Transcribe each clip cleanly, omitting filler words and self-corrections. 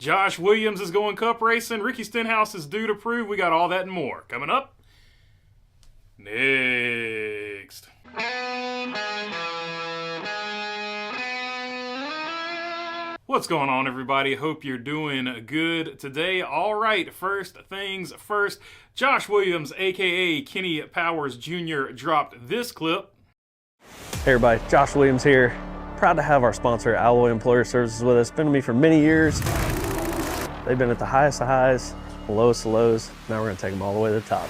Josh Williams is going cup racing. Ricky Stenhouse is due to prove. We got all that and more coming up next. What's going on, everybody? Hope you're doing good today. All right, first things first. Josh Williams, a.k.a. Kenny Powers Jr., dropped this clip. Hey everybody, Josh Williams here. Proud to have our sponsor, Alloy Employer Services, with us. Been with me for many years. They've been at the highest of highs, the lowest of lows. Now we're going to take them all the way to the top.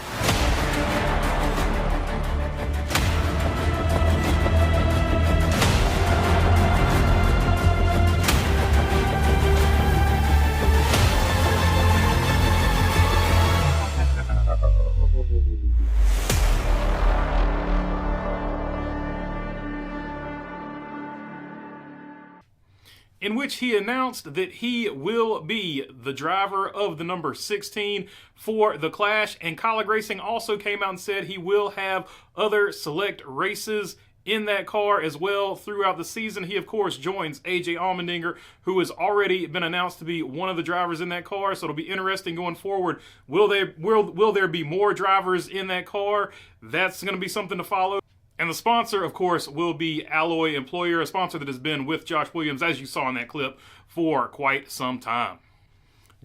In which he announced that he will be the driver of the number 16 for the Clash. And Kaulig Racing also came out and said he will have other select races in that car as well throughout the season. He, of course, joins AJ Allmendinger, who has already been announced to be one of the drivers in that car. So it'll be interesting going forward. Will there be more drivers in that car? That's going to be something to follow. And the sponsor, of course, will be Alloy Employer, a sponsor that has been with Josh Williams, as you saw in that clip, for quite some time.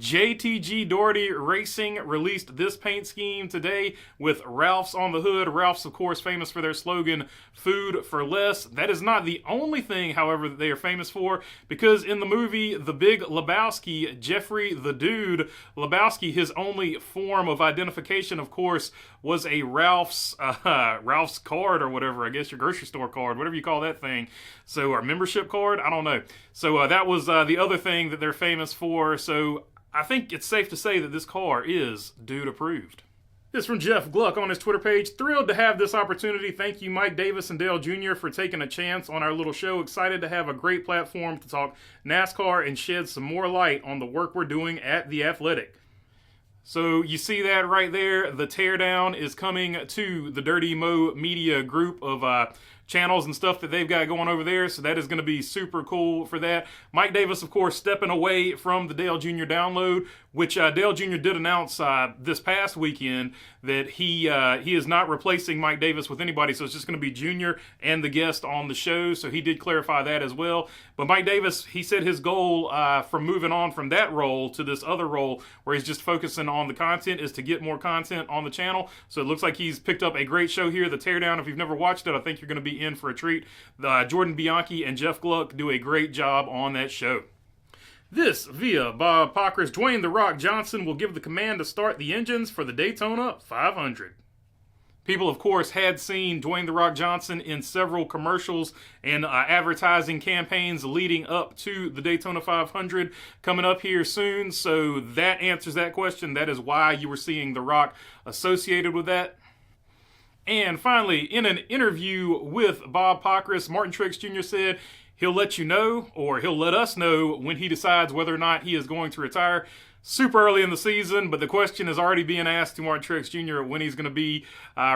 JTG Daugherty Racing released this paint scheme today with Ralph's on the hood. Ralph's, of course, famous for their slogan, "Food for Less." That is not the only thing, however, that they are famous for, because in the movie The Big Lebowski, Jeffrey the Dude Lebowski, his only form of identification, of course, was a Ralph's card or whatever, I guess your grocery store card, whatever you call that thing. So, or membership card, I don't know. So that was the other thing that they're famous for. So I think it's safe to say that this car is Dude approved. This from Jeff Gluck on his Twitter page. Thrilled to have this opportunity. Thank you, Mike Davis and Dale Jr. for taking a chance on our little show. Excited to have a great platform to talk NASCAR and shed some more light on the work we're doing at The Athletic. So you see that right there. The Teardown is coming to the Dirty Mo Media group of channels and stuff that they've got going over there. So that is going to be super cool for that. Mike Davis, of course, stepping away from the Dale Jr. download, which Dale Jr. did announce this past weekend that he is not replacing Mike Davis with anybody. So it's just going to be Jr. and the guest on the show. So he did clarify that as well. But Mike Davis, he said his goal from moving on from that role to this other role where he's just focusing on the content is to get more content on the channel. So it looks like he's picked up a great show here, The Teardown. If you've never watched it, I think you're going to be in for a treat. Jordan Bianchi and Jeff Gluck do a great job on that show. This via Bob Pockris. Dwayne "The Rock" Johnson will give the command to start the engines for the Daytona 500. People, of course, had seen Dwayne "The Rock" Johnson in several commercials and advertising campaigns leading up to the Daytona 500 coming up here soon. So that answers that question. That is why you were seeing The Rock associated with that. And finally, in an interview with Bob Pockris, Martin Truex Jr. said he'll let you know, or he'll let us know, when he decides whether or not he is going to retire. Super early in the season, but the question is already being asked to Martin Truex Jr. when he's going to be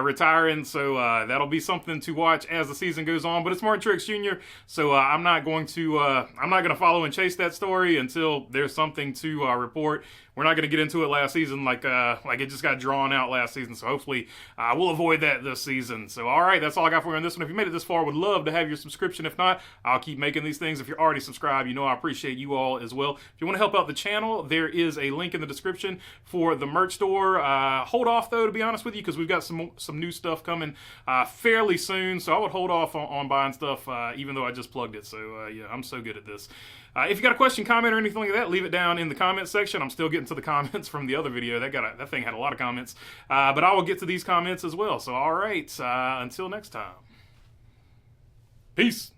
retiring. So that'll be something to watch as the season goes on. But it's Martin Truex Jr., so I'm not going to follow and chase that story until there's something to report. We're not going to get into it last season like it just got drawn out last season. So hopefully we'll avoid that this season. So all right, that's all I got for you on this one. If you made it this far, would love to have your subscription. If not, I'll keep making these things. If you're already subscribed, you know I appreciate you all as well. If you want to help out the channel, there is a link in the description for the merch store. Hold off though, to be honest with you, because we've got some new stuff coming fairly soon. So I would hold off on buying stuff, even though I just plugged it. So yeah, I'm so good at this. If you got a question, comment, or anything like that, leave it down in the comment section. I'm still getting to the comments from the other video. That thing had a lot of comments. But I will get to these comments as well. So, all right. Until next time. Peace.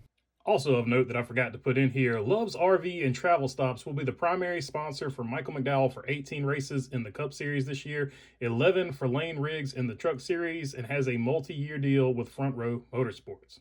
Also of note that I forgot to put in here, Love's RV and Travel Stops will be the primary sponsor for Michael McDowell for 18 races in the Cup Series this year, 11 for Lane Riggs in the Truck Series, and has a multi-year deal with Front Row Motorsports.